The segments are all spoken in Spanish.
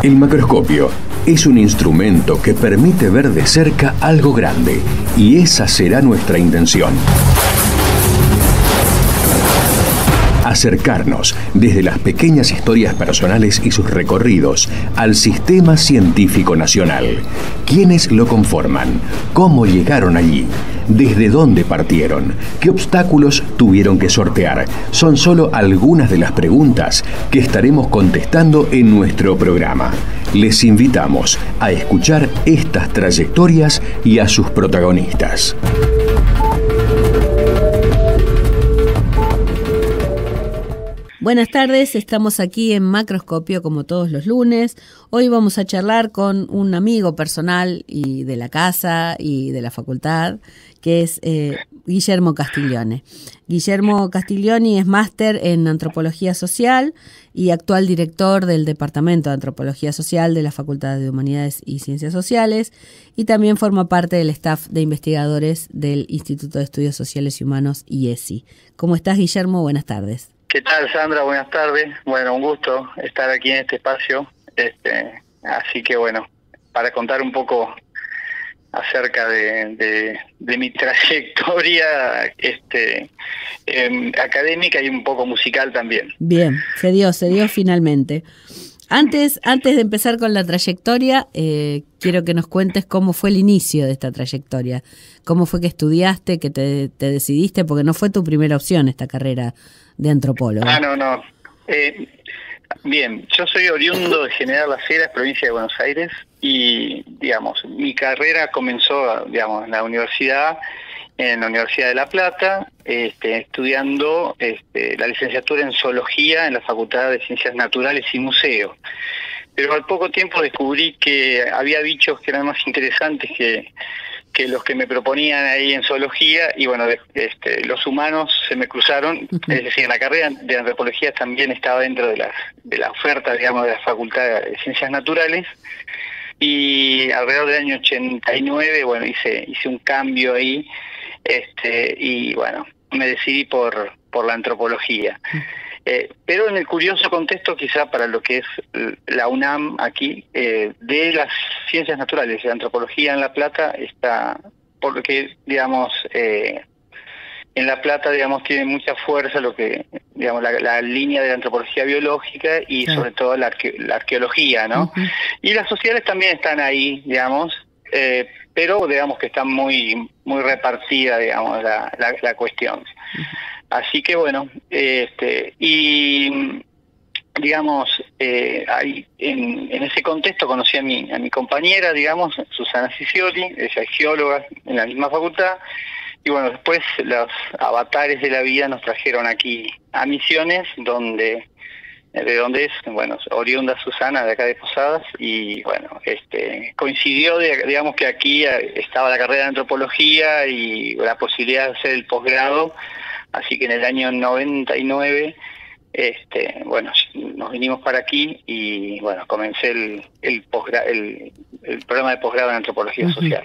El macroscopio es un instrumento que permite ver de cerca algo grande, y esa será nuestra intención. Acercarnos desde las pequeñas historias personales y sus recorridos al sistema científico nacional. ¿Quiénes lo conforman? ¿Cómo llegaron allí? ¿Desde dónde partieron? ¿Qué obstáculos tuvieron que sortear? Son solo algunas de las preguntas que estaremos contestando en nuestro programa. Les invitamos a escuchar estas trayectorias y a sus protagonistas. Buenas tardes, estamos aquí en Macroscopio como todos los lunes. Hoy vamos a charlar con un amigo personal y de la casa y de la facultad, que es Guillermo Castiglione. Guillermo Castiglione es máster en Antropología Social y actual director del Departamento de Antropología Social de la Facultad de Humanidades y Ciencias Sociales, y también forma parte del staff de investigadores del Instituto de Estudios Sociales y Humanos, IESI. ¿Cómo estás, Guillermo? Buenas tardes. ¿Qué tal, Sandra? Buenas tardes. Bueno, un gusto estar aquí en este espacio. Así que bueno, para contar un poco acerca de mi trayectoria académica y un poco musical también. Bien, se dio finalmente. Antes de empezar con la trayectoria, quiero que nos cuentes cómo fue el inicio de esta trayectoria. ¿Cómo fue que estudiaste, que te decidiste? Porque no fue tu primera opción esta carrera de antropólogo. No. Bien, yo soy oriundo de General Las Heras, provincia de Buenos Aires, y, digamos, mi carrera comenzó, digamos, en la Universidad de La Plata, estudiando la licenciatura en Zoología en la Facultad de Ciencias Naturales y Museos. Pero al poco tiempo descubrí que había bichos que eran más interesantes que los que me proponían ahí en zoología, y bueno, los humanos se me cruzaron. Es decir, la carrera de antropología también estaba dentro de la oferta, digamos, de la Facultad de Ciencias Naturales, y alrededor del año 89, bueno, hice un cambio ahí, y bueno, me decidí por la antropología. Pero en el curioso contexto, quizá para lo que es la UNAM aquí, de las ciencias naturales, la antropología en La Plata está, porque digamos, en La Plata, digamos, tiene mucha fuerza lo que, digamos, la línea de la antropología biológica y sobre todo la arqueología, ¿no? Uh-huh. Y las sociales también están ahí, digamos, pero digamos que está muy repartida, digamos, la cuestión. Uh-huh. Así que bueno, y digamos, ahí en ese contexto conocí a mi compañera, digamos, Susana Cicioli. Ella es geóloga en la misma facultad, y bueno, después los avatares de la vida nos trajeron aquí a Misiones, de donde es, bueno, oriunda Susana, de acá de Posadas, y bueno, coincidió, digamos, que aquí estaba la carrera de antropología y la posibilidad de hacer el posgrado. Así que en el año 99, bueno, nos vinimos para aquí y, bueno, comencé el programa de posgrado en Antropología uh-huh. Social.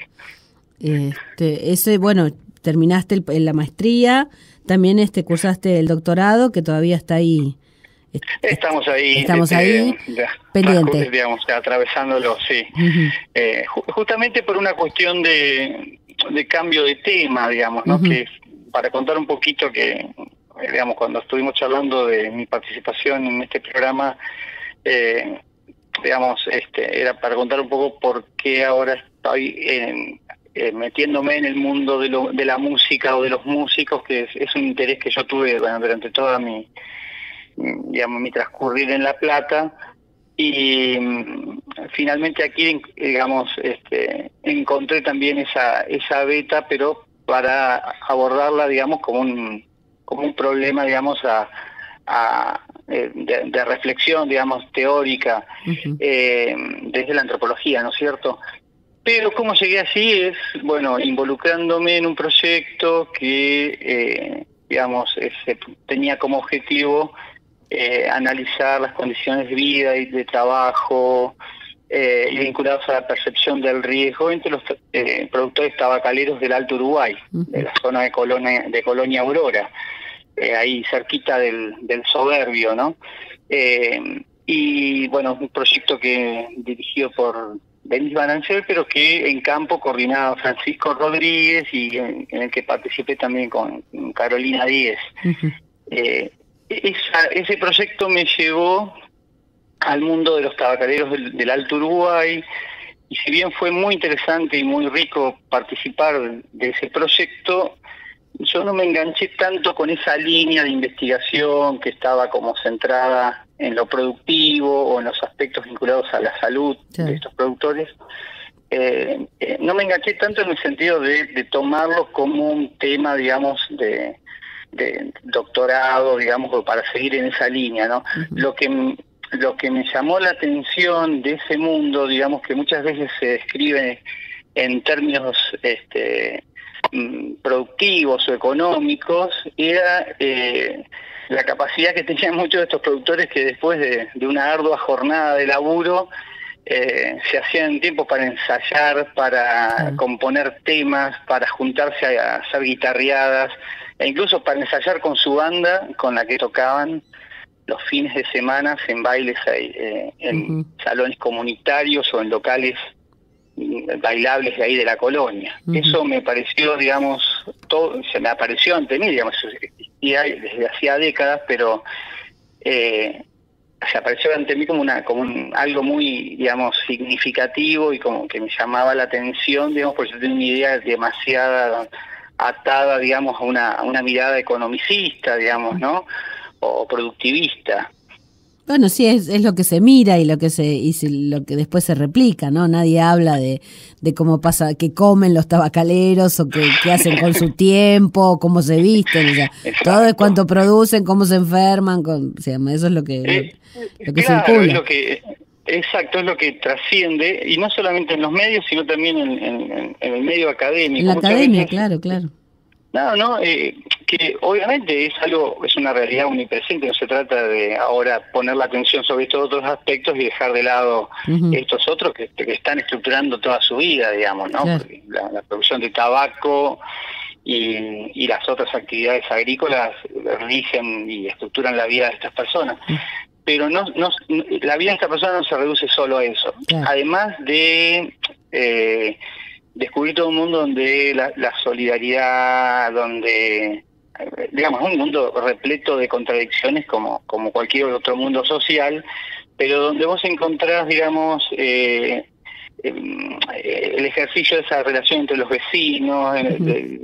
Bueno, terminaste la maestría, también cursaste el doctorado, que todavía está ahí. Estamos ahí. Pendiente. Digamos, atravesándolo, sí. Uh-huh. Justamente por una cuestión de cambio de tema, digamos, ¿no? Uh-huh. Que para contar un poquito que, digamos, cuando estuvimos charlando de mi participación en este programa, digamos, era para contar un poco por qué ahora estoy metiéndome en el mundo de la música o de los músicos, que es un interés que yo tuve durante toda mi transcurrir en La Plata, y finalmente aquí, digamos, encontré también esa beta, pero para abordarla, digamos, como un problema, digamos, de reflexión, digamos, teórica, uh-huh. Desde la antropología, ¿no es cierto? Pero cómo llegué así es, bueno, involucrándome en un proyecto que, digamos, tenía como objetivo analizar las condiciones de vida y de trabajo, y vinculados a la percepción del riesgo entre los productores tabacaleros del Alto Uruguay, uh-huh. de la zona de Colonia Aurora, ahí cerquita del Soberbio, ¿no? y bueno, un proyecto que dirigido por Denis Balancel, pero que en campo coordinaba Francisco Rodríguez y en el que participé también con Carolina Díez. Ujú. Ese proyecto me llevó al mundo de los tabacaleros del Alto Uruguay, y si bien fue muy interesante y muy rico participar de ese proyecto, yo no me enganché tanto con esa línea de investigación que estaba como centrada en lo productivo o en los aspectos vinculados a la salud de estos productores. No me enganché tanto en el sentido de tomarlo como un tema, digamos, de doctorado, digamos, o para seguir en esa línea, ¿no? Uh-huh. Lo que me llamó la atención de ese mundo, digamos, que muchas veces se describe en términos productivos o económicos, era la capacidad que tenían muchos de estos productores, que después de una ardua jornada de laburo se hacían tiempo para ensayar, para componer temas, para juntarse a hacer guitarreadas, e incluso para ensayar con su banda, con la que tocaban los fines de semana en bailes en salones comunitarios o en locales bailables de ahí de la colonia. Eso me pareció, digamos, se me apareció ante mí, digamos, existía desde hacía décadas, pero se apareció ante mí como algo muy, digamos, significativo, y como que me llamaba la atención, digamos, porque yo tenía una idea demasiado atada, digamos, a una mirada economicista, digamos, ¿no? O productivista. Bueno, sí, es lo que se mira y lo que lo que después se replica, ¿no? Nadie habla de cómo pasa, qué comen los tabacaleros, o qué hacen con su tiempo, cómo se visten, o sea, todo es cuánto producen, cómo se enferman, o sea, eso es lo que claro, circula. Exacto, es lo que trasciende, y no solamente en los medios, sino también en el medio académico. En la academia, claro. Que obviamente es una realidad omnipresente, no se trata de ahora poner la atención sobre estos otros aspectos y dejar de lado estos otros que están estructurando toda su vida, digamos, ¿no? Claro. La producción de tabaco y las otras actividades agrícolas rigen y estructuran la vida de estas personas. Pero la vida de esta persona no se reduce solo a eso. Claro. Además de descubrir todo un mundo donde la solidaridad, donde, digamos, un mundo repleto de contradicciones como cualquier otro mundo social, pero donde vos encontrás, digamos, el ejercicio de esa relación entre los vecinos,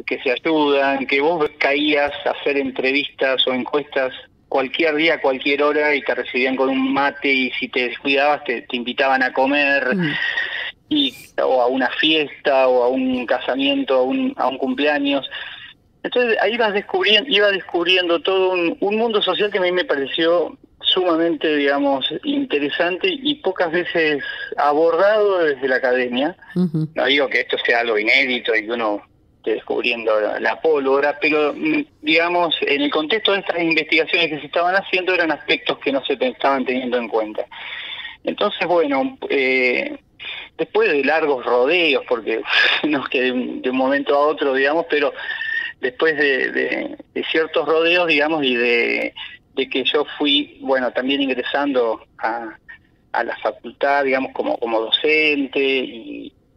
que se ayudan, que vos caías a hacer entrevistas o encuestas cualquier día, a cualquier hora, y te recibían con un mate, y si te descuidabas te invitaban a comer, o a una fiesta, o a un casamiento, a un cumpleaños. Entonces ahí iba descubriendo todo un mundo social que a mí me pareció sumamente, digamos, interesante y pocas veces abordado desde la academia. No digo que esto sea algo inédito y que uno esté descubriendo la pólvora, pero digamos, en el contexto de estas investigaciones que se estaban haciendo, eran aspectos que no se estaban teniendo en cuenta. Entonces, bueno, después de largos rodeos, porque no es que de un momento a otro, digamos, pero después de ciertos rodeos, digamos, y de que yo fui, bueno, también ingresando a la facultad, digamos, como docente,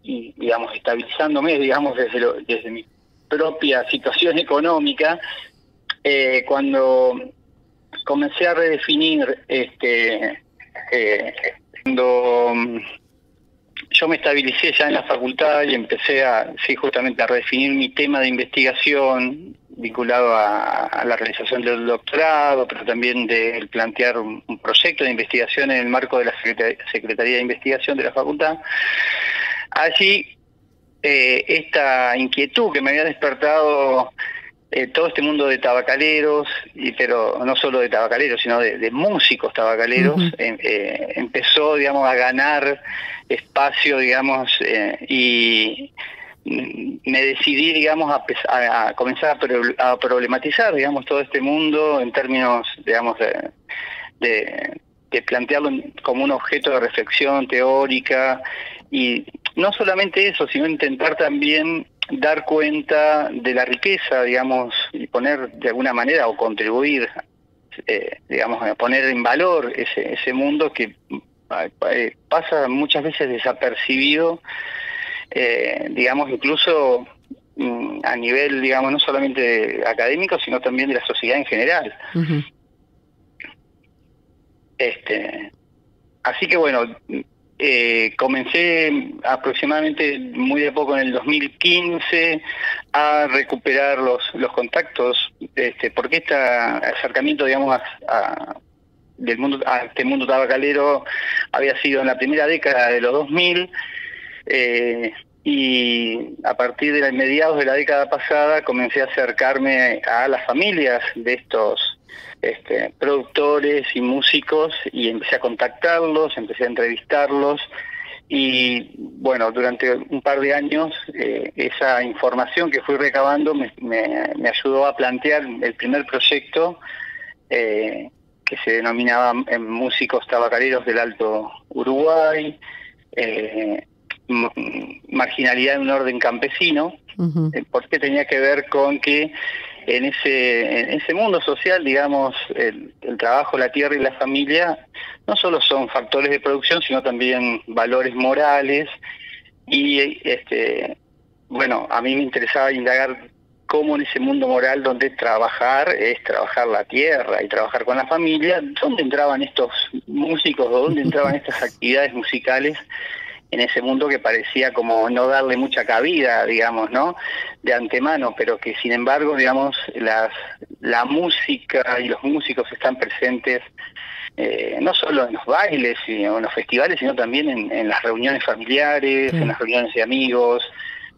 y digamos, estabilizándome, digamos, desde mi propia situación económica, cuando comencé a redefinir, cuando yo me estabilicé ya en la facultad y empecé justamente a redefinir mi tema de investigación vinculado a la realización del doctorado, pero también de plantear un proyecto de investigación en el marco de la Secretaría de Investigación de la facultad. Allí, esta inquietud que me había despertado todo este mundo de tabacaleros, pero no solo de tabacaleros, sino de músicos tabacaleros, empezó, digamos, a ganar espacio, digamos, y me decidí, digamos, a comenzar a problematizar, digamos, todo este mundo en términos, digamos, de plantearlo como un objeto de reflexión teórica, y no solamente eso, sino intentar también dar cuenta de la riqueza, digamos, y poner de alguna manera, o contribuir, digamos, a poner en valor ese mundo que pasa muchas veces desapercibido, digamos, incluso a nivel, digamos, no solamente académico, sino también de la sociedad en general. Uh-huh. Así que bueno, comencé aproximadamente muy de poco en el 2015 a recuperar los contactos, porque este acercamiento, digamos, del mundo a este mundo tabacalero había sido en la primera década de los 2000, y a partir de mediados de la década pasada comencé a acercarme a las familias de estos productores y músicos, y empecé a contactarlos, empecé a entrevistarlos, y bueno, durante un par de años esa información que fui recabando me ayudó a plantear el primer proyecto, que se denominaba Músicos Tabacaleros del Alto Uruguay, marginalidad en un orden campesino. Uh-huh. Porque tenía que ver con que en ese mundo social, digamos, el trabajo, la tierra y la familia no solo son factores de producción, sino también valores morales, y bueno, a mí me interesaba indagar cómo en ese mundo moral donde trabajar es trabajar la tierra y trabajar con la familia, dónde entraban estos músicos, o dónde entraban estas actividades musicales en ese mundo que parecía como no darle mucha cabida, digamos, ¿no?, de antemano, pero que sin embargo, digamos, la música y los músicos están presentes no solo en los bailes y en los festivales, sino también en las reuniones familiares, en las reuniones de amigos,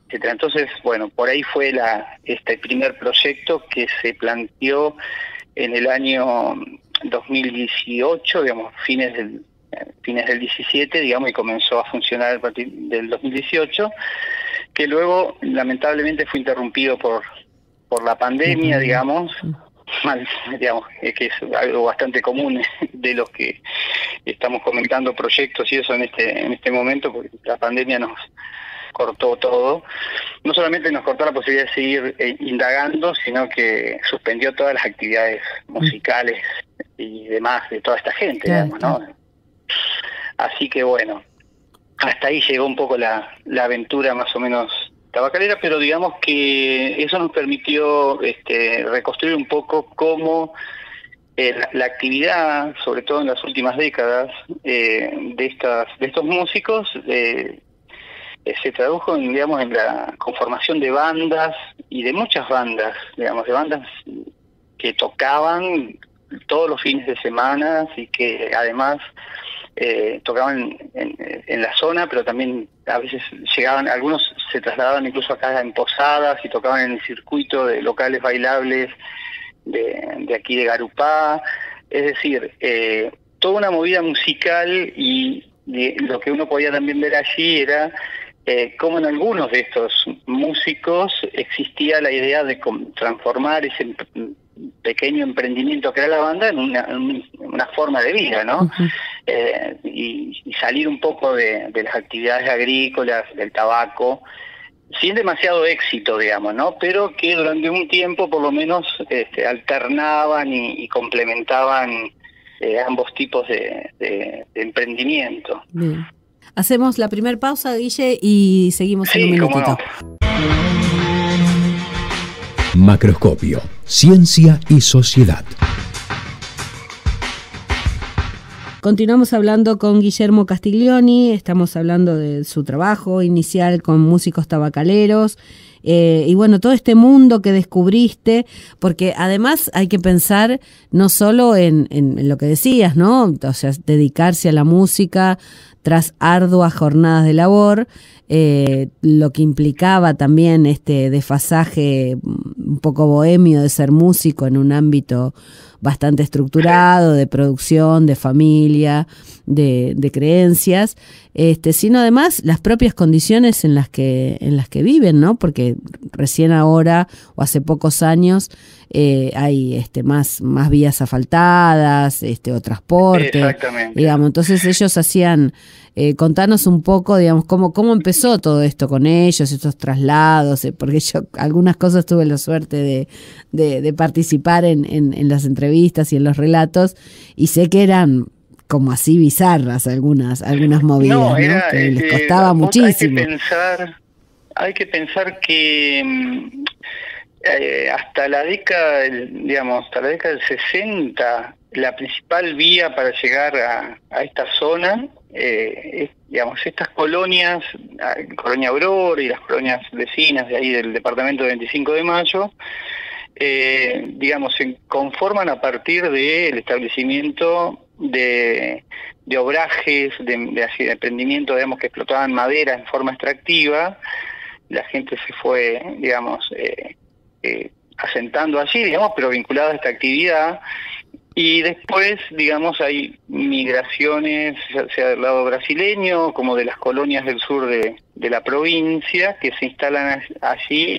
etcétera. Entonces, bueno, por ahí fue este primer proyecto que se planteó en el año 2018, digamos, fines del 17, digamos, y comenzó a funcionar a partir del 2018, que luego lamentablemente fue interrumpido por la pandemia, digamos, que es algo bastante común de los que estamos comentando proyectos y eso en este momento, porque la pandemia nos cortó todo. No solamente nos cortó la posibilidad de seguir indagando, sino que suspendió todas las actividades musicales y demás de toda esta gente, digamos, ¿no? Así que bueno, hasta ahí llegó un poco la aventura más o menos tabacalera, pero digamos que eso nos permitió reconstruir un poco cómo la actividad, sobre todo en las últimas décadas, de estos músicos se tradujo en la conformación de bandas, y de muchas bandas, digamos, de bandas que tocaban todos los fines de semana y que además tocaban en la zona, pero también a veces llegaban, algunos se trasladaban incluso acá en posadas y tocaban en el circuito de locales bailables de aquí de Garupá. Es decir, toda una movida musical, y lo que uno podía también ver allí era cómo en algunos de estos músicos existía la idea de transformar ese pequeño emprendimiento que era la banda en una forma de vida, ¿no? Uh-huh. Y salir un poco de las actividades agrícolas, del tabaco, sin demasiado éxito, digamos, ¿no? Pero que durante un tiempo por lo menos alternaban y complementaban ambos tipos de emprendimiento. Bien. Hacemos la primera pausa, Guille, y seguimos en un minutito. No. Macroscopio, ciencia y sociedad. Continuamos hablando con Guillermo Castiglioni, estamos hablando de su trabajo inicial con Músicos Tabacaleros, y bueno, todo este mundo que descubriste, porque además hay que pensar no solo en lo que decías, ¿no? O sea, dedicarse a la música tras arduas jornadas de labor, lo que implicaba también este desfasaje un poco bohemio de ser músico en un ámbito bastante estructurado, de producción, de familia, de creencias, sino además las propias condiciones en las que viven, ¿no? Porque recién ahora o hace pocos años hay más vías asfaltadas, o transporte, digamos. Entonces ellos hacían, contanos un poco, digamos, cómo empezó todo esto con ellos, estos traslados, porque yo algunas cosas tuve la suerte de participar en las entrevistas entrevistas y en los relatos, y sé que eran como así bizarras algunas movidas, ¿no? Que les costaba muchísimo. Hay que pensar que hasta la década, hasta la década del 60, la principal vía para llegar a esta zona, estas colonias, Colonia Aurora y las colonias vecinas de ahí del departamento de 25 de Mayo, se conforman a partir del establecimiento de obrajes, de emprendimiento, que explotaban madera en forma extractiva. La gente se fue, asentando allí, pero vinculada a esta actividad. Y después, hay migraciones, sea del lado brasileño, como de las colonias del sur de la provincia, que se instalan allí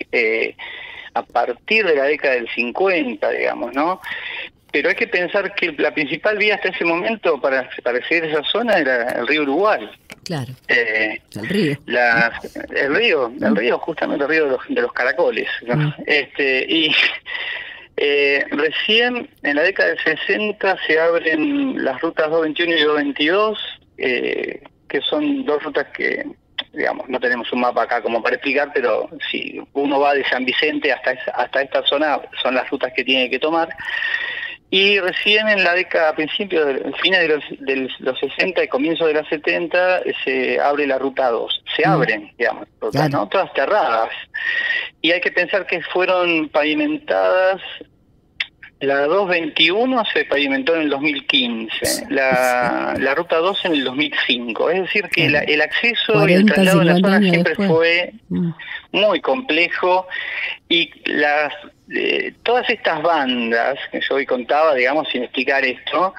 a partir de la década del 50, ¿no? Pero hay que pensar que la principal vía hasta ese momento para acceder a esa zona era el río Uruguay. Claro. El río, justamente el río de los caracoles, ¿no? Recién en la década del 60 se abren las rutas 221 y 222, que son dos rutas que, no tenemos un mapa acá como para explicar, pero si uno va de San Vicente hasta esta zona, son las rutas que tiene que tomar. Y recién en la década, a principios, fines de los 60 y comienzos de los 70, se abre la ruta 2. Se abren, rutas, ¿no? Todas cerradas. Y hay que pensar que fueron pavimentadas. La 221 se pavimentó en el 2015, la ruta 2 en el 2005. Es decir, que el acceso y el traslado en la zona siempre fue muy complejo, y todas estas bandas que yo hoy contaba, sin explicar esto,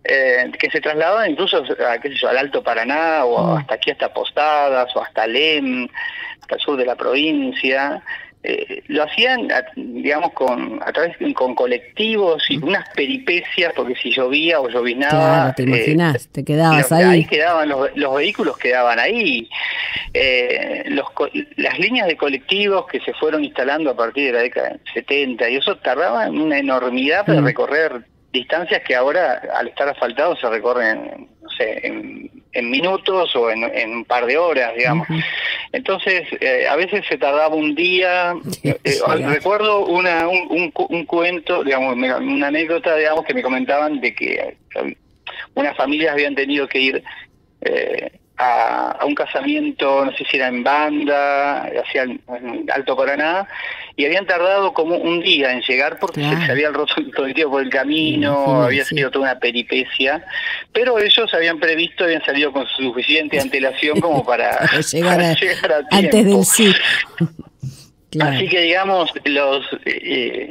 que se trasladaban incluso al Alto Paraná, o hasta aquí, hasta Posadas, o hasta Lem, hasta el sur de la provincia. Lo hacían, con colectivos y unas peripecias, porque si llovía o llovinaba... Claro, te imaginás, te quedabas ahí. Ahí quedaban los vehículos, quedaban ahí. Las líneas de colectivos que se fueron instalando a partir de la década de 70, y eso tardaba una enormidad para recorrer distancias que ahora, al estar asfaltados, se recorren, en minutos o en un par de horas, Entonces, a veces se tardaba un día. Recuerdo un cuento, una anécdota, que me comentaban de que unas familias habían tenido que ir a un casamiento, no sé si era en Banda, hacia el Alto Paraná, y habían tardado como un día en llegar porque se había roto el colectivo por el camino, había sido toda una peripecia, pero ellos habían previsto, habían salido con suficiente antelación como para llegar a tiempo. Antes del sí. Claro. Así que,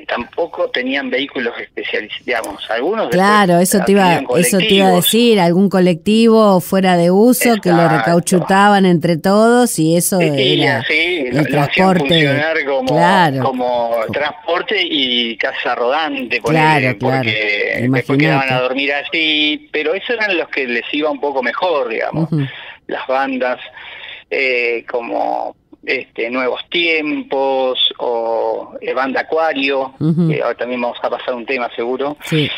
tampoco tenían vehículos especializados, algunos. Claro, eso te iba a decir, algún colectivo fuera de uso. Exacto. Que lo recauchutaban entre todos, y eso era el transporte. Como transporte y casa rodante, porque después quedaban a dormir allí, pero esos eran los que les iba un poco mejor, las bandas, como Nuevos Tiempos o Banda Acuario, que ahora también vamos a pasar un tema seguro. Sí.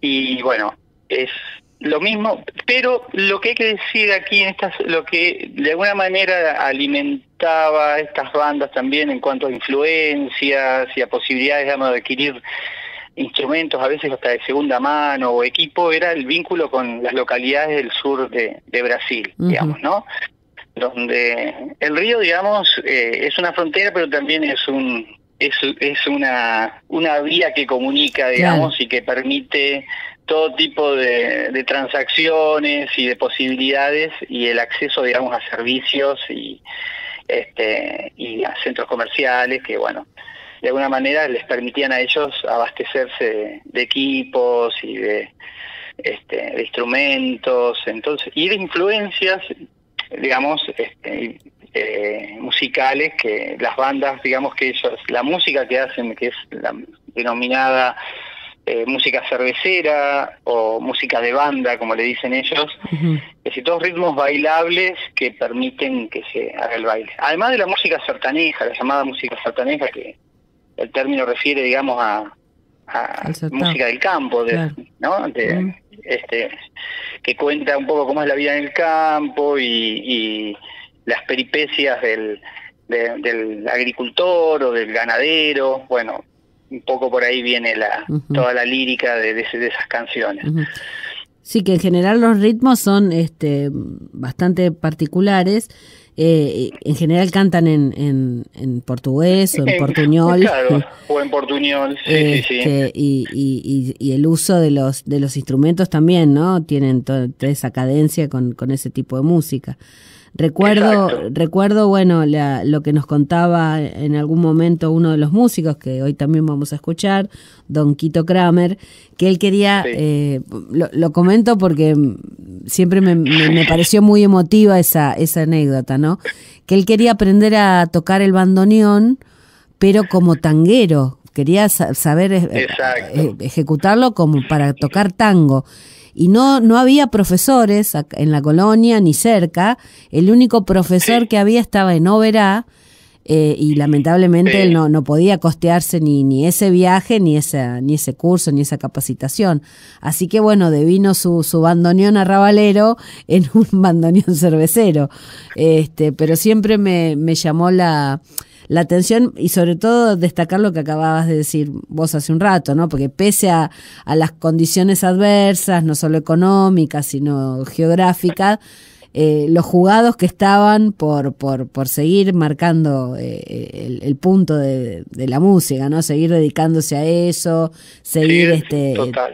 Y bueno, es lo mismo, pero lo que hay que decir aquí lo que de alguna manera alimentaba estas bandas también en cuanto a influencias y a posibilidades, de adquirir instrumentos a veces hasta de segunda mano o equipo, era el vínculo con las localidades del sur de Brasil, ¿no? Donde el río, es una frontera, pero también es una vía que comunica, y que permite todo tipo de transacciones y de posibilidades, y el acceso, a servicios y a centros comerciales que, de alguna manera les permitían a ellos abastecerse de equipos y de instrumentos, y de influencias, musicales, que las bandas, que ellos, la música que hacen, que es la denominada música cervecera o música de banda, como le dicen ellos, es decir, todos ritmos bailables que permiten que se haga el baile. Además de la música sartaneja, la llamada música sartaneja, que el término refiere, música del campo, claro. ¿no? Que cuenta un poco cómo es la vida en el campo y las peripecias del agricultor o del ganadero. Bueno, un poco por ahí viene toda la lírica de esas canciones. Sí, que en general los ritmos son bastante particulares. En general cantan en portugués o en portuñol. Claro, o en portuñol, sí. Y el uso de los instrumentos también, ¿no? Tienen toda esa cadencia con ese tipo de música. Recuerdo, bueno, lo que nos contaba en algún momento uno de los músicos, que hoy también vamos a escuchar, don Quito Kramer, que él quería, lo comento porque siempre me pareció muy emotiva esa anécdota, ¿no? Que él quería aprender a tocar el bandoneón, pero como tanguero, quería saber ejecutarlo como para tocar tango. Y no había profesores en la colonia ni cerca. El único profesor que había estaba en Oberá, y lamentablemente él no podía costearse ni ese viaje, ni ese curso, ni esa capacitación. Así que bueno, devino su bandoneón arrabalero en un bandoneón cervecero. Pero siempre me llamó la atención, y sobre todo destacar lo que acababas de decir vos hace un rato, ¿no? Porque pese a las condiciones adversas, no solo económicas, sino geográficas, los jugados que estaban por seguir marcando el punto de la música, ¿no? Seguir dedicándose a eso, seguir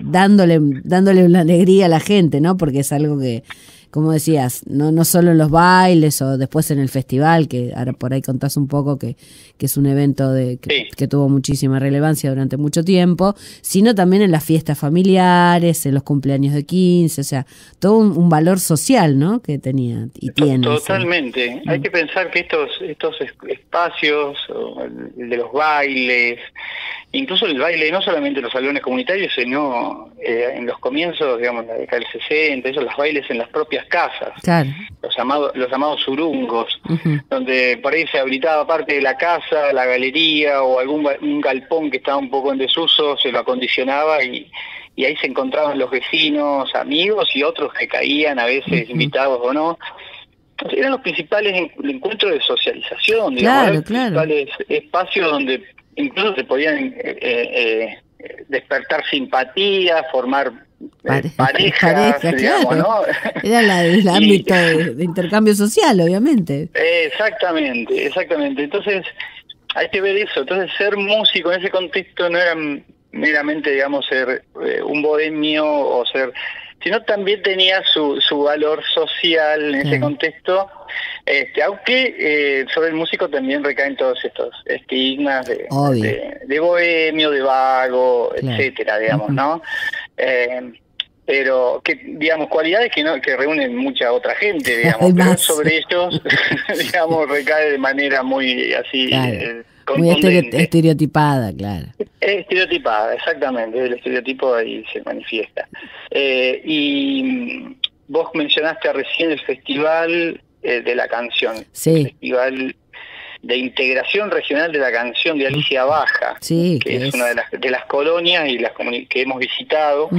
dándole una alegría a la gente, ¿no? Porque es algo que, como decías, no solo en los bailes o después en el festival, que ahora por ahí contás un poco que es un evento que tuvo muchísima relevancia durante mucho tiempo, sino también en las fiestas familiares, en los cumpleaños de 15, o sea, todo un valor social, ¿no? Que tenía y tiene. Totalmente. Hay que pensar que estos espacios, el de los bailes, incluso el baile, no solamente en los salones comunitarios, sino en los comienzos, digamos, la década del 60, los bailes en las propias casas, claro, los llamados surungos, donde por ahí se habilitaba parte de la casa, la galería o un galpón que estaba un poco en desuso, se lo acondicionaba y ahí se encontraban los vecinos, amigos y otros que caían, a veces invitados o no. Entonces, eran los principales encuentros de socialización, digamos, los principales espacios donde incluso se podían despertar simpatía, formar parejas, digamos, claro, ¿no? Era el ámbito de intercambio social, obviamente. Exactamente. Entonces, hay que ver eso. Entonces, ser músico en ese contexto no era meramente, digamos, ser un bohemio o ser, sino también tenía su valor social en ese contexto, aunque sobre el músico también recaen todos estos estigmas de bohemio, de vago, etcétera, digamos, ¿no? Pero que, digamos, cualidades que reúnen mucha otra gente, digamos, pero sobre ellos, digamos, recae de manera muy así, muy estereotipada, claro. Estereotipada, exactamente, el estereotipo ahí se manifiesta. Y vos mencionaste recién el Festival de la Canción, el Festival de Integración Regional de la Canción de Alicia Baja, que es una de las colonias y las que hemos visitado,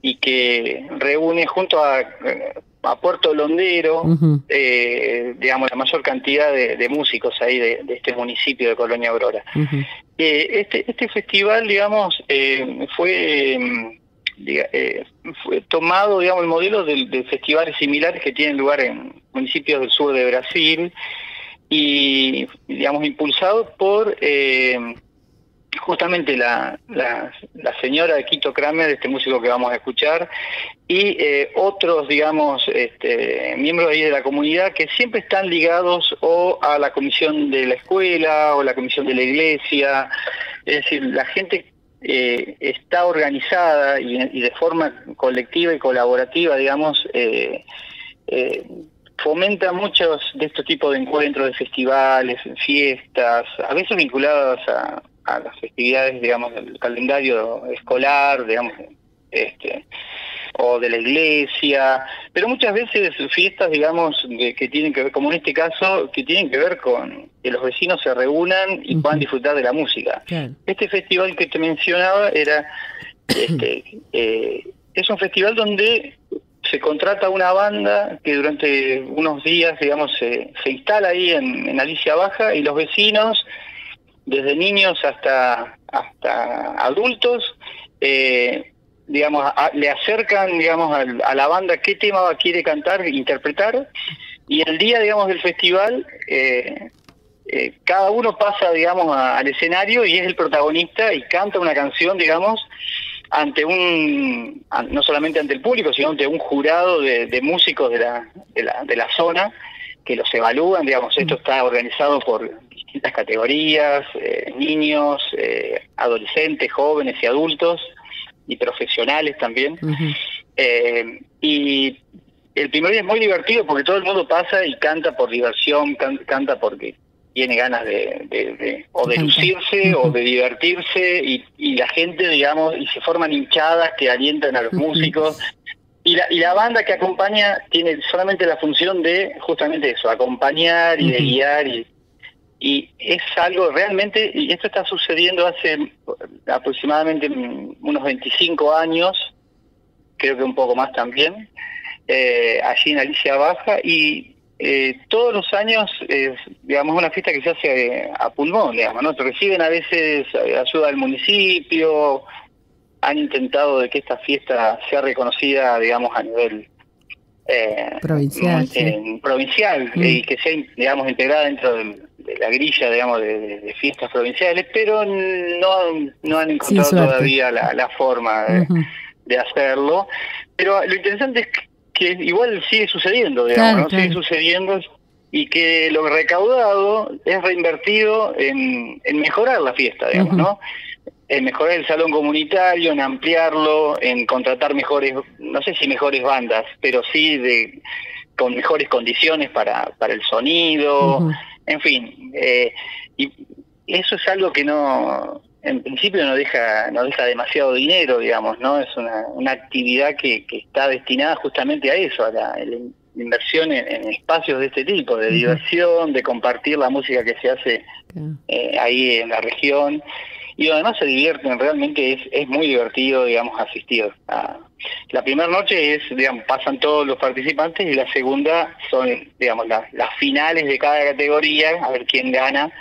y que reúne junto a Puerto Londero, digamos, la mayor cantidad de músicos ahí de este municipio de Colonia Aurora. Este festival, digamos, fue tomado, digamos, el modelo de festivales similares que tienen lugar en municipios del sur de Brasil y, digamos, impulsado por justamente la señora de Quito Kramer, este músico que vamos a escuchar, y otros, digamos, miembros ahí de la comunidad que siempre están ligados o a la comisión de la escuela o la comisión de la iglesia. Es decir, la gente está organizada y de forma colectiva y colaborativa, digamos, fomenta muchos de estos tipos de encuentros, de festivales, fiestas, a veces vinculadas a las festividades, digamos, del calendario escolar, digamos, o de la iglesia, pero muchas veces fiestas, digamos, que tienen que ver, como en este caso, que tienen que ver con que los vecinos se reúnan y puedan disfrutar de la música. Claro. Este festival que te mencionaba era, es un festival donde se contrata una banda que durante unos días, digamos, se instala ahí en Alicia Baja, y los vecinos, desde niños hasta adultos, digamos, le acercan, digamos, a la banda qué tema quiere cantar, interpretar, y el día, digamos, del festival, cada uno pasa, digamos, al escenario y es el protagonista y canta una canción, digamos, ante no solamente ante el público, sino ante un jurado de músicos de la zona que los evalúan, digamos. Esto está organizado por distintas categorías, niños, adolescentes, jóvenes y adultos, y profesionales también. Y el primer día es muy divertido porque todo el mundo pasa y canta por diversión, canta porque tiene ganas de lucirse o de divertirse, y la gente, digamos, y se forman hinchadas que alientan a los músicos, y la banda que acompaña tiene solamente la función de justamente eso, acompañar y de guiar, y es algo realmente, y esto está sucediendo hace aproximadamente unos 25 años, creo que un poco más también, allí en Alicia Baja, y todos los años, digamos, una fiesta que se hace a pulmón, digamos, ¿no? Reciben a veces ayuda del municipio, han intentado de que esta fiesta sea reconocida, digamos, a nivel provincial, provincial, y que sea, digamos, integrada dentro de la grilla, digamos, de fiestas provinciales, pero no han encontrado todavía la forma de hacerlo. Pero lo interesante es que igual sigue sucediendo, digamos, ¿no? Sigue sucediendo, y que lo recaudado es reinvertido en mejorar la fiesta, digamos, ¿no? En mejorar el salón comunitario, en ampliarlo, en contratar mejores, no sé si mejores bandas, pero sí con mejores condiciones para el sonido, en fin. Y eso es algo que en principio no deja demasiado dinero, digamos, ¿no? Es una actividad que está destinada justamente a eso, a la inversión en espacios de este tipo, de diversión, de compartir la música que se hace ahí en la región. Y además se divierten, realmente es muy divertido, digamos, asistir. La primera noche digamos, pasan todos los participantes, y la segunda son, digamos, las finales de cada categoría, a ver quién gana.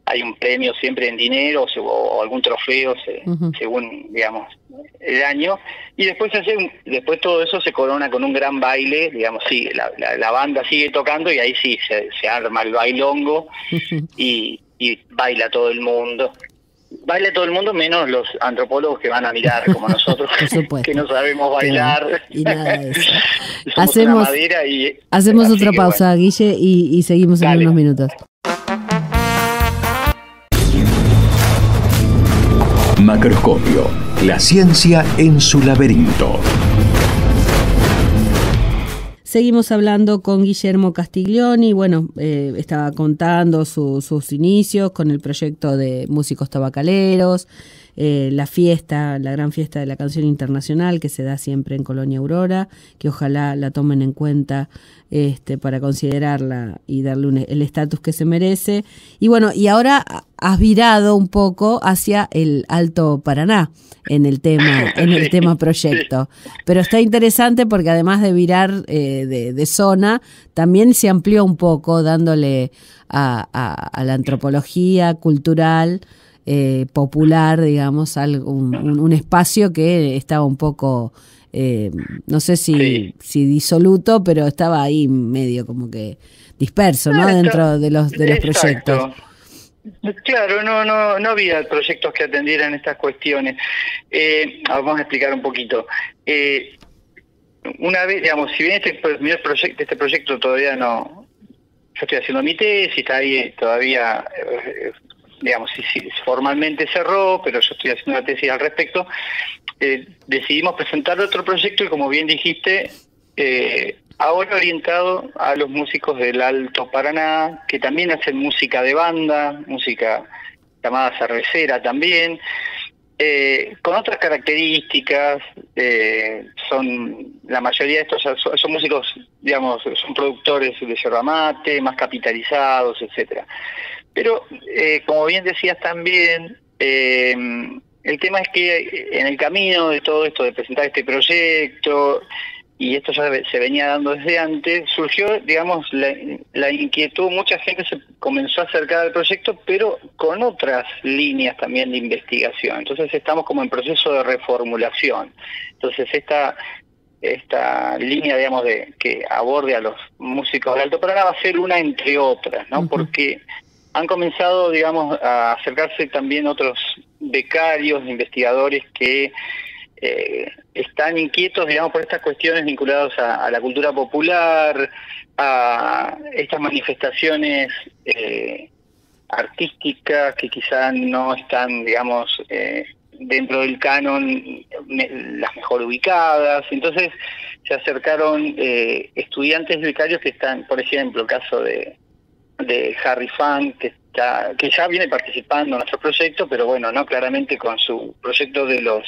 Hay un premio siempre en dinero o algún trofeo según, digamos, el año, y después después todo eso se corona con un gran baile, digamos. Sí, la banda sigue tocando, y ahí sí se arma el bailongo y baila todo el mundo. Baila todo el mundo, menos los antropólogos que van a mirar, como nosotros, que no sabemos bailar. Y nada de eso. Hacemos otra pausa, bueno. Guille, y seguimos en unos minutos. Macroscopio, la ciencia en su laberinto. Seguimos hablando con Guillermo Castiglioni. Bueno, estaba contando sus inicios con el proyecto de Músicos Tabacaleros, la gran fiesta de la canción internacional que se da siempre en Colonia Aurora, que ojalá la tomen en cuenta para considerarla y darle el estatus que se merece. Y bueno, y ahora has virado un poco hacia el Alto Paraná en el tema proyecto. Pero está interesante porque además de virar de zona, también se amplió un poco, dándole a la antropología cultural popular, digamos, un espacio que estaba un poco, no sé si disoluto, pero estaba ahí medio como que disperso, ¿no? Dentro de los proyectos. Claro, no había proyectos que atendieran estas cuestiones. Vamos a explicar un poquito. Una vez, digamos, si bien este proyecto todavía no, yo estoy haciendo mi tesis, está ahí todavía, digamos, sí, formalmente cerró, pero yo estoy haciendo una tesis al respecto. Decidimos presentar otro proyecto, y como bien dijiste, ahora orientado a los músicos del Alto Paraná, que también hacen música de banda, música llamada cervecera también, con otras características. Son la mayoría de estos son músicos, digamos, son productores de yerba mate, más capitalizados, etcétera. Pero como bien decías también, el tema es que en el camino de todo esto de presentar este proyecto, y esto ya se venía dando desde antes, surgió, digamos, la inquietud. Mucha gente se comenzó a acercar al proyecto, pero con otras líneas también de investigación. Entonces estamos como en proceso de reformulación. Entonces esta línea, digamos, de que aborde a los músicos del Alto Paraná va a ser una entre otras, ¿no? Porque han comenzado, digamos, a acercarse también otros becarios, investigadores que están inquietos, digamos, por estas cuestiones vinculadas a la cultura popular, a estas manifestaciones artísticas que quizás no están, digamos, dentro del canon las mejor ubicadas. Entonces se acercaron estudiantes becarios que están, por ejemplo, el caso de Harry Funk, que ya viene participando en nuestro proyecto, pero bueno, no claramente con su proyecto de los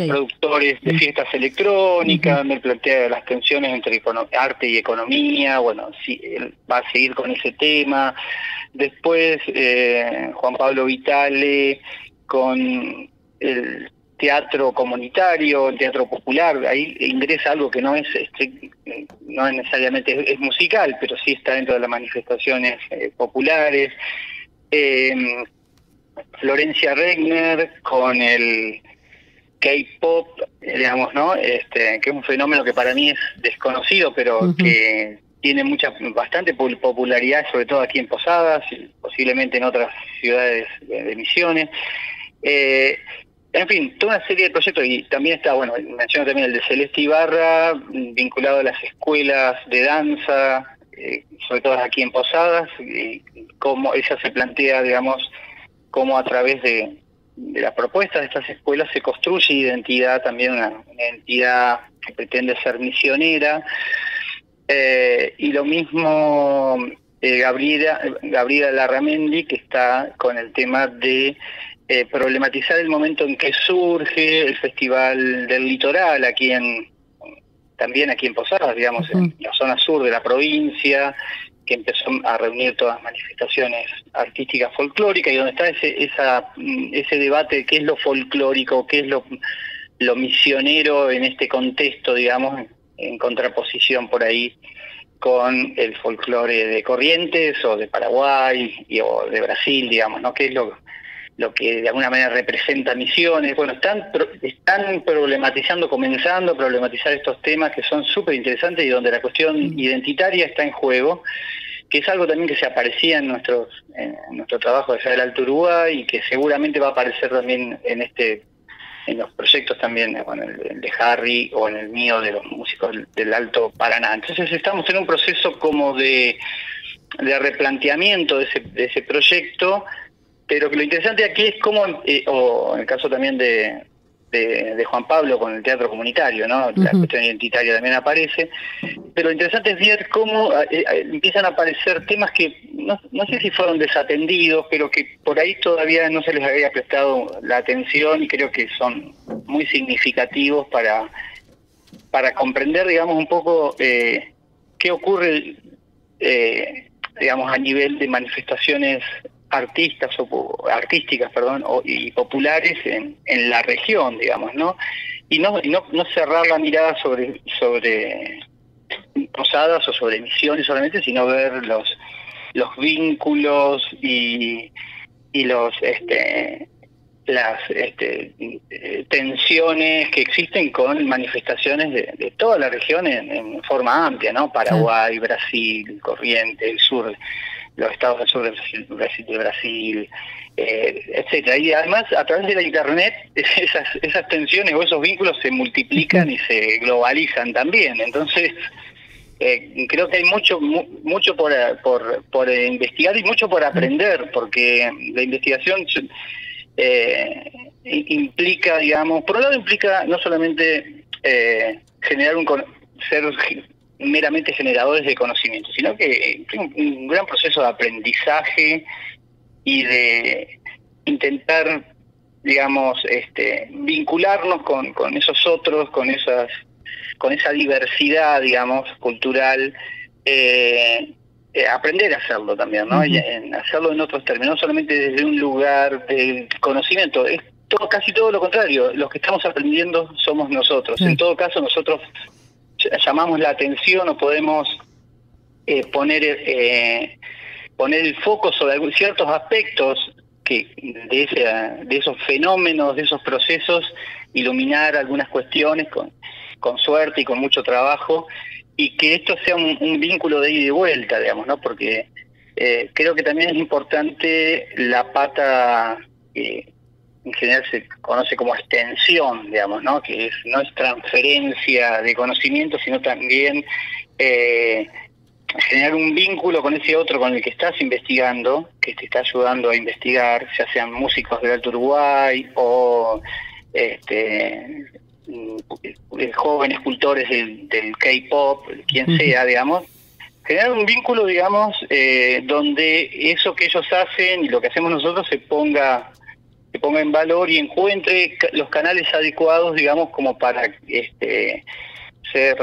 productores de fiestas electrónicas. Me plantea las tensiones entre arte y economía. Bueno, sí, él va a seguir con ese tema. Después Juan Pablo Vitale con el teatro comunitario, el teatro popular. Ahí ingresa algo que no es necesariamente es musical, pero sí está dentro de las manifestaciones populares. Florencia Regner con el K-pop, digamos, ¿no? Que es un fenómeno que para mí es desconocido, pero que tiene bastante popularidad, sobre todo aquí en Posadas y posiblemente en otras ciudades de Misiones. En fin, toda una serie de proyectos. Y también está, bueno, menciono también el de Celeste Ibarra, vinculado a las escuelas de danza, sobre todo aquí en Posadas, y cómo ella se plantea, digamos, cómo a través de las propuestas de estas escuelas se construye identidad, también una identidad que pretende ser misionera. Y lo mismo Gabriela Larramendi, que está con el tema de problematizar el momento en que surge el Festival del Litoral, también aquí en Posadas, digamos, en la zona sur de la provincia, que empezó a reunir todas las manifestaciones artísticas folclóricas, y donde está ese debate de qué es lo folclórico, qué es lo misionero en este contexto, digamos, en contraposición por ahí con el folclore de Corrientes o de Paraguay o de Brasil, digamos, ¿no? Que es lo que de alguna manera representa Misiones. Bueno, están comenzando a problematizar estos temas que son súper interesantes y donde la cuestión identitaria está en juego, que es algo también que se aparecía en nuestro trabajo allá del Alto Uruguay y que seguramente va a aparecer también en los proyectos también, bueno, el de Harry o en el mío de los músicos del Alto Paraná. Entonces estamos en un proceso como de replanteamiento de ese proyecto, pero que lo interesante aquí es cómo, o en el caso también de Juan Pablo con el teatro comunitario, ¿no? La cuestión identitaria también aparece, pero lo interesante es ver cómo empiezan a aparecer temas que no sé si fueron desatendidos, pero que por ahí todavía no se les había prestado la atención, y creo que son muy significativos para comprender, digamos, un poco qué ocurre, digamos, a nivel de manifestaciones artísticas, y populares en la región, digamos, ¿no? Y no cerrar la mirada sobre Posadas o sobre Misiones solamente, sino ver los vínculos y las tensiones que existen con manifestaciones de toda la región en forma amplia, ¿no? Paraguay, Brasil, Corrientes, el sur, los estados del sur de Brasil, etcétera. Y además, a través de la internet, esas tensiones o esos vínculos se multiplican y se globalizan también. Entonces, creo que hay mucho por investigar y mucho por aprender, porque la investigación implica, digamos, por un lado implica no solamente ser meramente generadores de conocimiento, sino que un gran proceso de aprendizaje y de intentar digamos, vincularnos con esos otros, con esa diversidad, digamos, cultural, aprender a hacerlo también, ¿no? Y hacerlo en otros términos, no solamente desde un lugar de conocimiento, es casi todo lo contrario, los que estamos aprendiendo somos nosotros. En todo caso, nosotros llamamos la atención o podemos poner el foco sobre ciertos aspectos de esos fenómenos, de esos procesos, iluminar algunas cuestiones con suerte y con mucho trabajo, y que esto sea un vínculo de ida y vuelta, digamos, ¿no? Porque creo que también es importante la pata que en general se conoce como extensión, digamos, ¿no? Que no es transferencia de conocimiento, sino también generar un vínculo con ese otro con el que estás investigando, que te está ayudando a investigar, ya sean músicos del Alto Uruguay o jóvenes escultores del K-pop, quien sea, digamos, generar un vínculo, digamos, donde eso que ellos hacen y lo que hacemos nosotros se ponga en valor y encuentre los canales adecuados, digamos, como para ser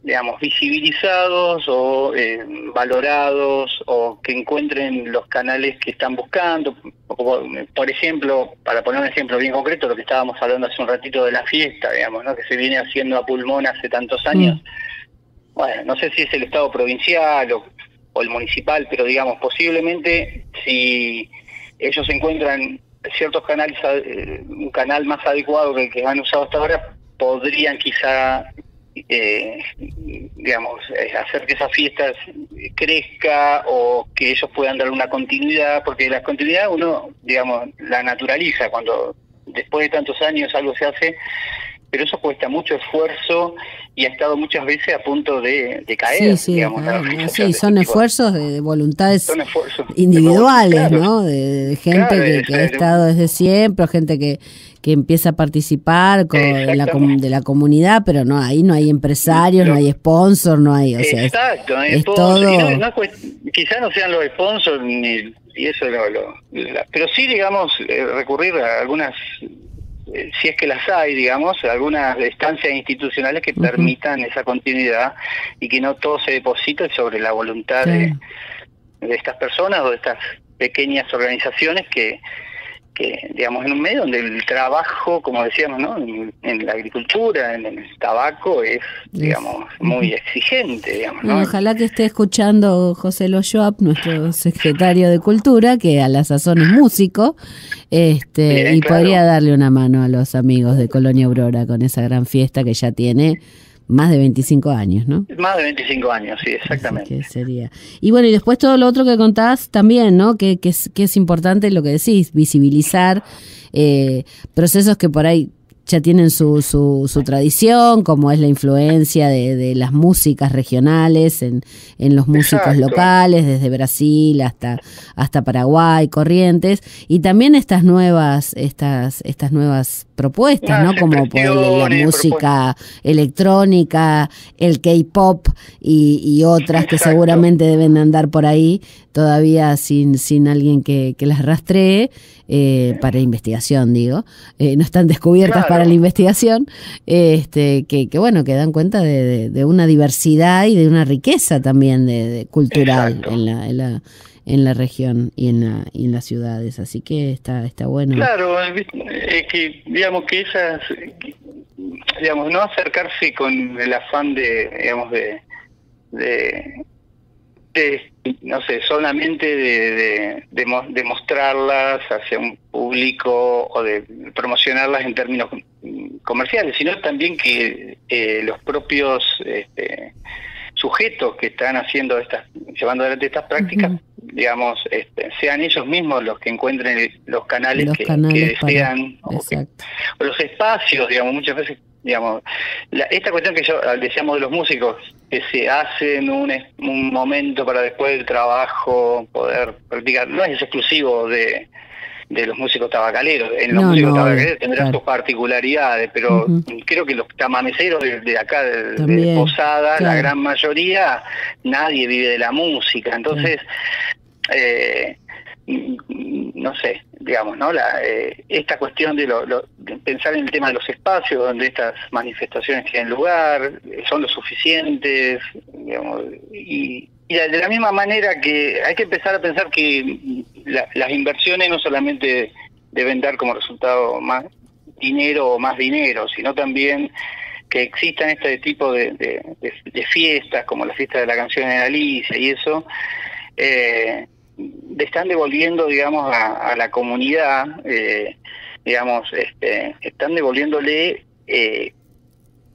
digamos, visibilizados o valorados, o que encuentren los canales que están buscando. Por ejemplo, para poner un ejemplo bien concreto, lo que estábamos hablando hace un ratito de la fiesta, digamos, ¿no? Que se viene haciendo a pulmón hace tantos años. Bueno, no sé si es el Estado provincial o el municipal, pero digamos, posiblemente si ellos encuentran ciertos canales, un canal más adecuado que el que han usado hasta ahora, podrían quizá digamos, hacer que esa fiesta crezca, o que ellos puedan dar una continuidad, porque la continuidad uno, digamos, la naturaliza cuando después de tantos años algo se hace, pero eso cuesta mucho esfuerzo y ha estado muas veces a punto de caer. Sí, digamos, sí, son esfuerzos de voluntades individuales, claro, ¿no? De gente claro, que ha estado desde siempre, gente que empieza a participar de la comunidad, pero ahí no hay empresarios, no hay sponsors, no hay, o sea, exacto, es todo. Quizás no sean los sponsors ni y eso pero sí, digamos, recurrir a algunas, si es que las hay, digamos, algunas instancias institucionales que permitan esa continuidad y que no todo se deposite sobre la voluntad de estas personas o de estas pequeñas organizaciones que digamos, en un medio donde el trabajo, como decíamos, ¿no? En la agricultura, en el tabaco, es digamos, muy exigente, digamos, ¿no? Ojalá que esté escuchando José Loyoap, nuestro secretario de Cultura, que a la sazón es músico, bien, y claro, podría darle una mano a los amigos de Colonia Aurora con esa gran fiesta que ya tiene más de 25 años, ¿no? Más de 25 años, sí, exactamente. Que sería. Y bueno, y después todo lo otro que contás también, ¿no? Que es importante lo que decís, visibilizar procesos que por ahí ya tienen su tradición, como es la influencia de las músicas regionales en los músicos locales, desde Brasil hasta Paraguay, Corrientes, y también estas nuevas propuestas, ¿no? Como la música electrónica, el K-pop y otras que seguramente deben andar por ahí todavía sin alguien que las rastree, para investigación, digo, no están descubiertas para la investigación, que bueno, que dan cuenta de una diversidad y de una riqueza también de cultural en la región y en las ciudades, así que está bueno. Claro, que digamos que esas, digamos, no acercarse con el afán de no sé, solamente de mostrarlas hacia un público o de promocionarlas en términos comerciales, sino también que los propios sujetos que están llevando adelante estas prácticas, digamos, sean ellos mismos los que encuentren los canales que desean, o los espacios, digamos, muchas veces, digamos, esta cuestión que decíamos de los músicos, que se hacen un momento para después del trabajo poder practicar, no es exclusivo de los músicos tabacaleros. En los músicos tabacaleros tendrán sus particularidades, pero creo que los tamameceros de acá, de Posadas, la gran mayoría, nadie vive de la música. Entonces, no sé, digamos, ¿no? Esta cuestión de pensar en el tema de los espacios donde estas manifestaciones tienen lugar, son lo suficientes, digamos, y de la misma manera que hay que empezar a pensar que las inversiones no solamente deben dar como resultado más dinero o más dinero, sino también que existan este tipo de fiestas, como la fiesta de la canción de Alicia y eso, están devolviendo, digamos, a la comunidad, digamos, están devolviéndole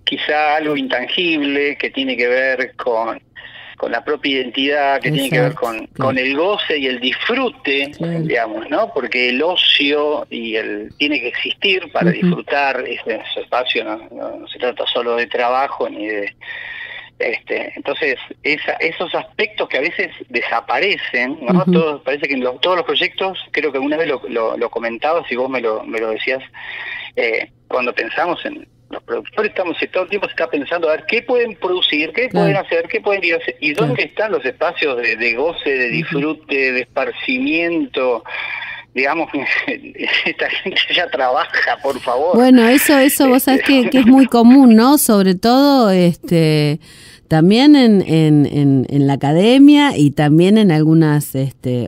quizá algo intangible que tiene que ver con la propia identidad, que tiene que ver con el goce y el disfrute, digamos, ¿no? Porque el ocio tiene que existir para disfrutar ese espacio, no se trata solo de trabajo ni de... entonces esos aspectos que a veces desaparecen, ¿no? Parece que en todos los proyectos, creo que una vez lo comentabas y vos me lo decías, cuando pensamos en los productores, todo el tiempo se está pensando a ver qué pueden producir, qué pueden hacer, qué pueden ir a hacer, y dónde están los espacios de goce, de disfrute, de esparcimiento. Digamos, esta gente ya trabaja, por favor. Bueno, eso vos sabés que es muy común, ¿no? Sobre todo también en la academia y también en algunas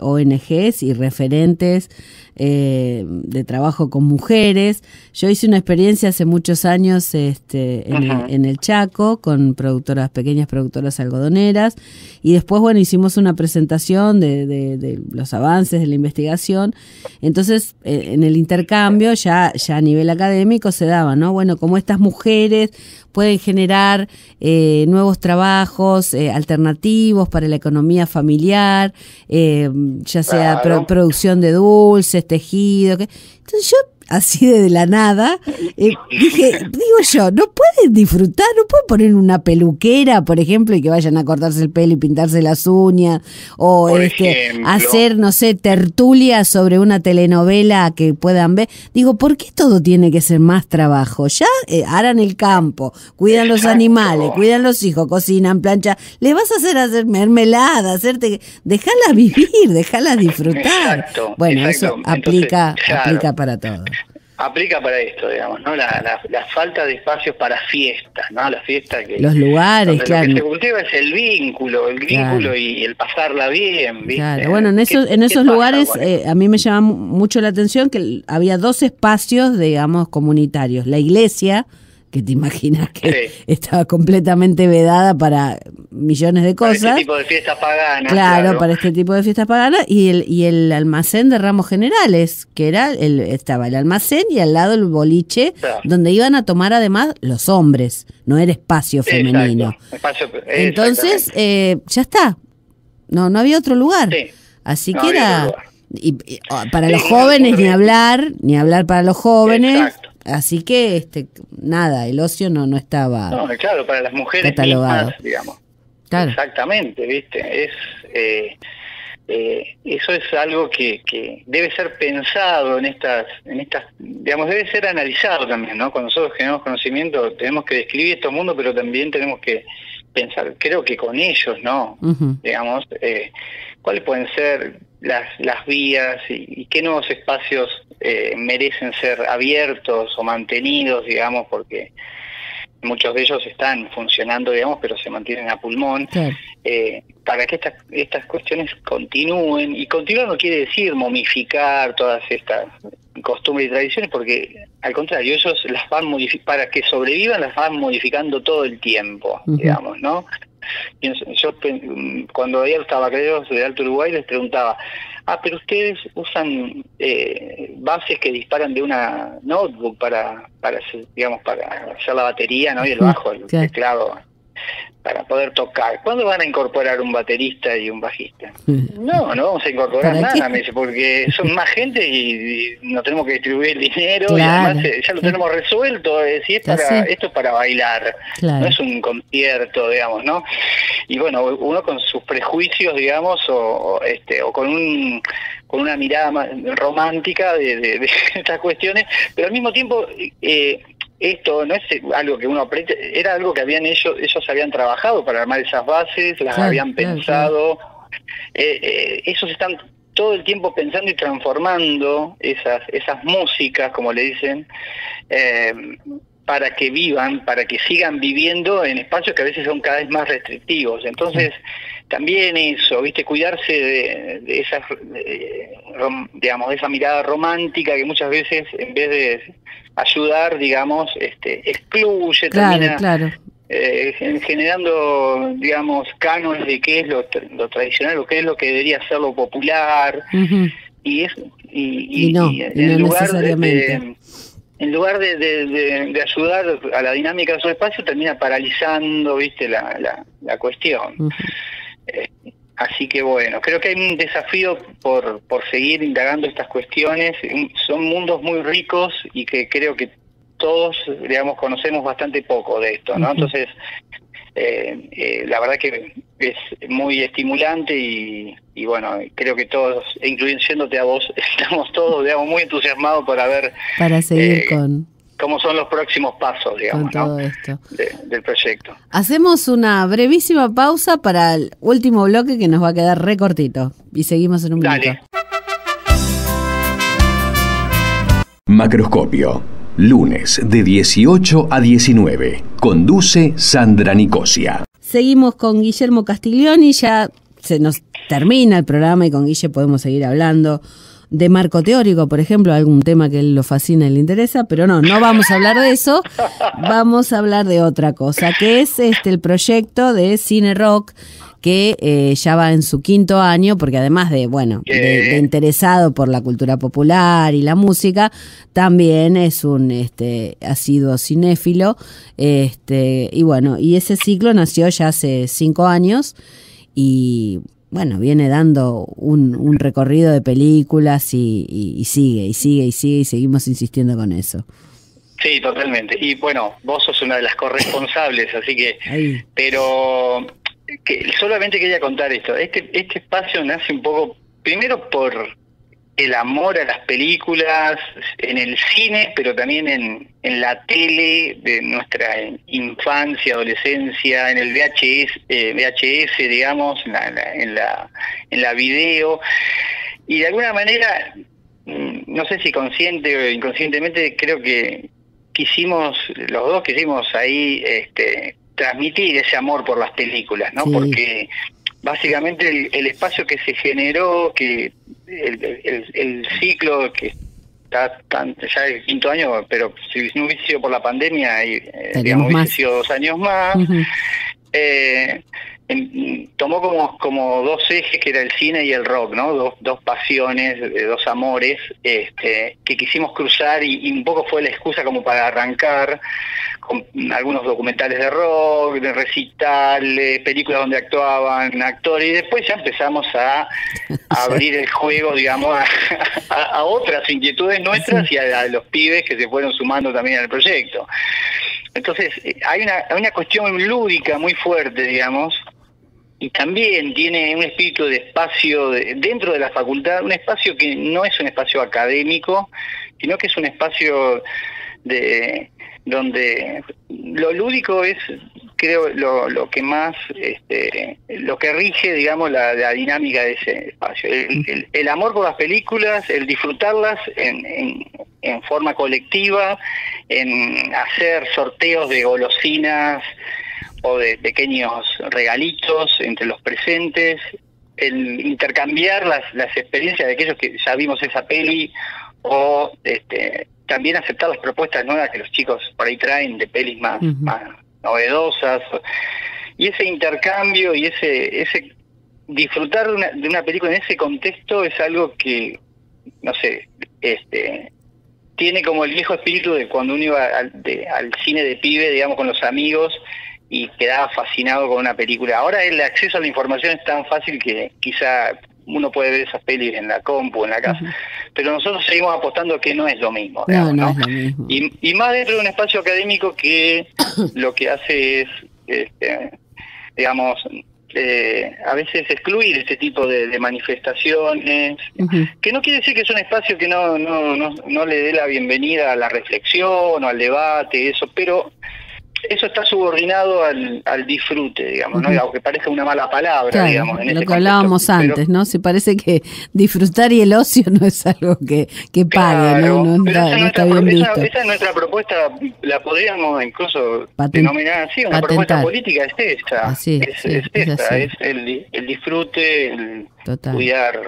ONGs y referentes de trabajo con mujeres. Yo hice una experiencia hace muchos años en el Chaco con pequeñas productoras algodoneras, y después, bueno, hicimos una presentación de los avances de la investigación. Entonces, en el intercambio, ya a nivel académico se daba, ¿no? Bueno, como estas mujeres pueden generar nuevos trabajos alternativos para la economía familiar, ya sea producción de dulces, tejido. Entonces yo, así de la nada, digo yo, no pueden disfrutar, no pueden poner una peluquera, por ejemplo, y que vayan a cortarse el pelo y pintarse las uñas, o hacer, no sé, tertulia sobre una telenovela que puedan ver. Digo, ¿por qué todo tiene que ser más trabajo? Ya harán el campo, cuidan los animales, cuidan los hijos, cocinan, planchan, les vas a hacer mermelada, dejarlas vivir, dejarlas disfrutar. Bueno, eso aplica para todo. Aplica para esto, digamos, ¿no? La falta de espacios para fiestas, ¿no? La fiesta que... Los lugares, claro. Lo que se cultiva es el vínculo y el pasarla bien, ¿viste? Claro, bueno, en esos lugares a mí me llama mucho la atención que había 2 espacios, digamos, comunitarios. La iglesia, que te imaginas que estaba completamente vedada para millones de cosas. Para este tipo de fiestas paganas. Claro, para este tipo de fiestas paganas. Y el almacén de ramos generales, que estaba el almacén y al lado el boliche, donde iban a tomar además los hombres, no era espacio femenino. Entonces, ya está. No había otro lugar. Sí. Así que era... Y para los jóvenes ni hablar para los jóvenes. Exacto. Así que nada, el ocio no estaba. No, claro, para las mujeres mismas, digamos. Claro. Exactamente, ¿viste? Eso es algo que debe ser pensado en estas, digamos, debe ser analizado también, ¿no? Cuando nosotros generamos conocimiento, tenemos que describir estos mundos, pero también tenemos que pensar, creo que con ellos, ¿no? Digamos, cuáles pueden ser las vías y qué nuevos espacios merecen ser abiertos o mantenidos, digamos, porque muchos de ellos están funcionando, digamos, pero se mantienen a pulmón. Claro. Para que estas cuestiones continúen, y continuar no quiere decir momificar todas estas costumbres y tradiciones, porque al contrario, ellos las van para que sobrevivan, las van modificando todo el tiempo, digamos, ¿no? Yo cuando veía los tabacaleros de Alto Uruguay les preguntaba, pero ustedes usan bases que disparan de una notebook para hacer la batería, ¿no? Y el bajo, el teclado, para poder tocar. ¿Cuándo van a incorporar un baterista y un bajista? No vamos a incorporar nada, me dice, porque son más gente y no tenemos que distribuir el dinero, y además ya lo tenemos resuelto, esto es para bailar, no es un concierto, digamos, ¿no? Y bueno, uno con sus prejuicios, digamos, o con una mirada más romántica de estas cuestiones, pero al mismo tiempo esto no es algo que uno aprende, era algo que ellos habían trabajado para armar esas bases, las habían pensado. Esos están todo el tiempo pensando y transformando esas músicas, como le dicen, para que vivan, para que sigan viviendo en espacios que a veces son cada vez más restrictivos. Entonces, también eso, ¿viste? Cuidarse de esas, digamos, de esa mirada romántica que muchas veces, en vez de ayudar, digamos, excluye, termina generando, digamos, cánones de qué es lo tradicional o qué es lo que debería ser lo popular. Y no en lugar necesariamente. En lugar de ayudar a la dinámica de su espacio, termina paralizando, ¿viste? la cuestión. Así que bueno, creo que hay un desafío por seguir indagando estas cuestiones. Son mundos muy ricos y que creo que todos, digamos, conocemos bastante poco de esto, ¿no? Entonces, la verdad que es muy estimulante y bueno, creo que todos, incluyéndote a vos, estamos todos, digamos, muy entusiasmados para seguir cómo son los próximos pasos, digamos, con todo, ¿no? esto del proyecto. Hacemos una brevísima pausa para el último bloque que nos va a quedar re cortito y seguimos en un minuto. Macroscopio, lunes de 18 a 19. Conduce Sandra Nicosia. Seguimos con Guillermo Castiglioni, ya se nos termina el programa y con Guille podemos seguir hablando de marco teórico, por ejemplo, algún tema que a él lo fascina y le interesa, pero no vamos a hablar de eso, vamos a hablar de otra cosa, que es el proyecto de Cine Rock, que ya va en su 5º año, porque además de interesado por la cultura popular y la música, también es un asiduo cinéfilo, y bueno, y ese ciclo nació ya hace 5 años, y bueno, viene dando un recorrido de películas y sigue, y seguimos insistiendo con eso. Sí, totalmente. Y bueno, vos sos una de las corresponsables, así que... Pero solamente quería contar esto. Este espacio nace un poco, primero por el amor a las películas, en el cine, pero también en la tele de nuestra infancia, adolescencia, en el VHS, digamos, en la video. Y de alguna manera, no sé si consciente o inconscientemente, creo que los dos quisimos ahí transmitir ese amor por las películas, ¿no? Sí. Porque básicamente el espacio que se generó, que el ciclo que está ya el 5º año, pero si no hubiese sido por la pandemia, digamos, hubiese sido 2 años más, tomó como 2 ejes, que era el cine y el rock, ¿no? Dos pasiones, 2 amores, que quisimos cruzar y un poco fue la excusa como para arrancar con algunos documentales de rock, de recitales, películas donde actuaban actores, y después ya empezamos a abrir el juego, digamos, a otras inquietudes nuestras y a los pibes que se fueron sumando también al proyecto. Entonces, hay una cuestión lúdica muy fuerte, digamos, y también tiene un espíritu de espacio dentro de la facultad, un espacio que no es un espacio académico, sino que es un espacio donde lo lúdico es, creo, lo que más, lo que rige, digamos, la dinámica de ese espacio. El amor por las películas, el disfrutarlas en forma colectiva, en hacer sorteos de golosinas o de pequeños regalitos entre los presentes, el intercambiar las experiencias de aquellos que ya vimos esa peli, o también aceptar las propuestas nuevas que los chicos por ahí traen de pelis más novedosas, y ese intercambio y ese disfrutar de una película en ese contexto es algo que, no sé, tiene como el viejo espíritu de cuando uno iba al cine de pibe, digamos, con los amigos, y quedaba fascinado con una película. Ahora el acceso a la información es tan fácil que quizá uno puede ver esas pelis en la compu, en la casa, pero nosotros seguimos apostando que no es lo mismo, digamos, no es lo mismo. Y más dentro de un espacio académico que lo que hace es, digamos, a veces excluir este tipo de manifestaciones, que no quiere decir que es un espacio que no le dé la bienvenida a la reflexión o al debate, eso, pero eso está subordinado al disfrute, digamos, ¿no? Aunque parezca una mala palabra, claro, digamos. En lo este que hablábamos contexto, antes, ¿no? Se parece que disfrutar y el ocio no es algo que pague, claro, ¿no? No está bien visto. Esa es nuestra propuesta, la podríamos incluso denominar así, una patentar. propuesta política es esta. Así, es esta, es el disfrute, el total. cuidar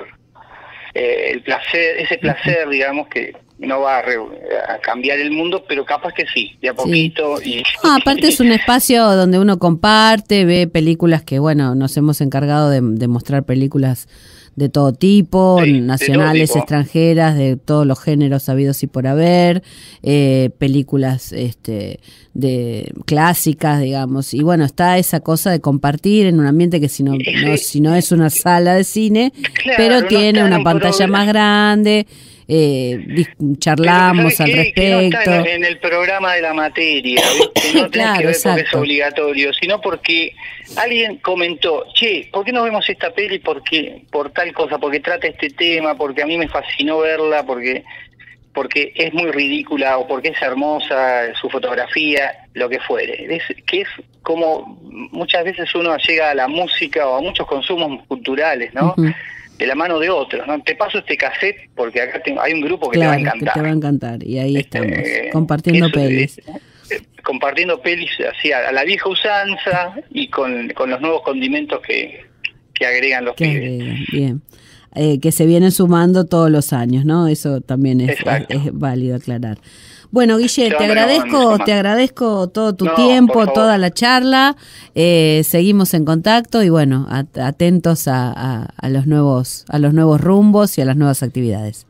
el placer, ese placer, digamos, que no va a cambiar el mundo, pero capaz que sí, de a poquito. Sí. Aparte es un espacio donde uno comparte, ve películas que, bueno, nos hemos encargado de mostrar películas de todo tipo, sí, nacionales, de todo tipo, extranjeras, de todos los géneros habidos y por haber, películas de clásicas, digamos, y bueno, está esa cosa de compartir en un ambiente que si no es una sala de cine, claro, pero tiene una pantalla más grande. Charlamos al respecto. Que no está en el programa de la materia, ¿viste? No tiene que ver porque es obligatorio, sino porque alguien comentó, che, ¿por qué no vemos esta peli? Por tal cosa, porque trata este tema, porque a mí me fascinó verla, porque es muy ridícula o porque es hermosa su fotografía, lo que fuere. Que es como muchas veces uno llega a la música o a muchos consumos culturales, ¿no? Uh-huh. De la mano de otros, ¿no? Te paso este cassette porque acá hay un grupo que te va a encantar. Que te va a encantar, y ahí estamos, compartiendo pelis. Compartiendo pelis así a la vieja usanza y con los nuevos condimentos que agregan los pibes. Bien. Que se vienen sumando todos los años, ¿no? Eso también es válido aclarar. Bueno, Guille, te agradezco todo tu tiempo, toda la charla. Seguimos en contacto y bueno, atentos a los nuevos rumbos y a las nuevas actividades.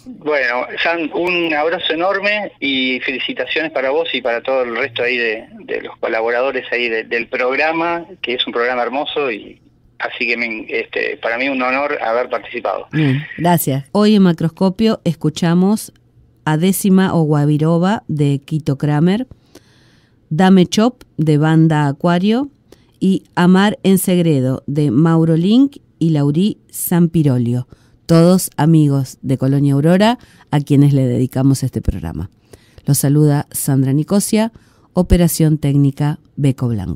Bueno, San, un abrazo enorme y felicitaciones para vos y para todo el resto ahí de los colaboradores ahí del programa, que es un programa hermoso y así que para mí un honor haber participado. Bien, gracias. Hoy en Macroscopio escuchamos a Décima o Guavirova de Quito Kramer, Dame Chop de Banda Acuario y Amar en Segredo de Mauro Link y Laurí Sampirolio, todos amigos de Colonia Aurora a quienes le dedicamos este programa. Los saluda Sandra Nicosia, Operación Técnica Beco Blanco.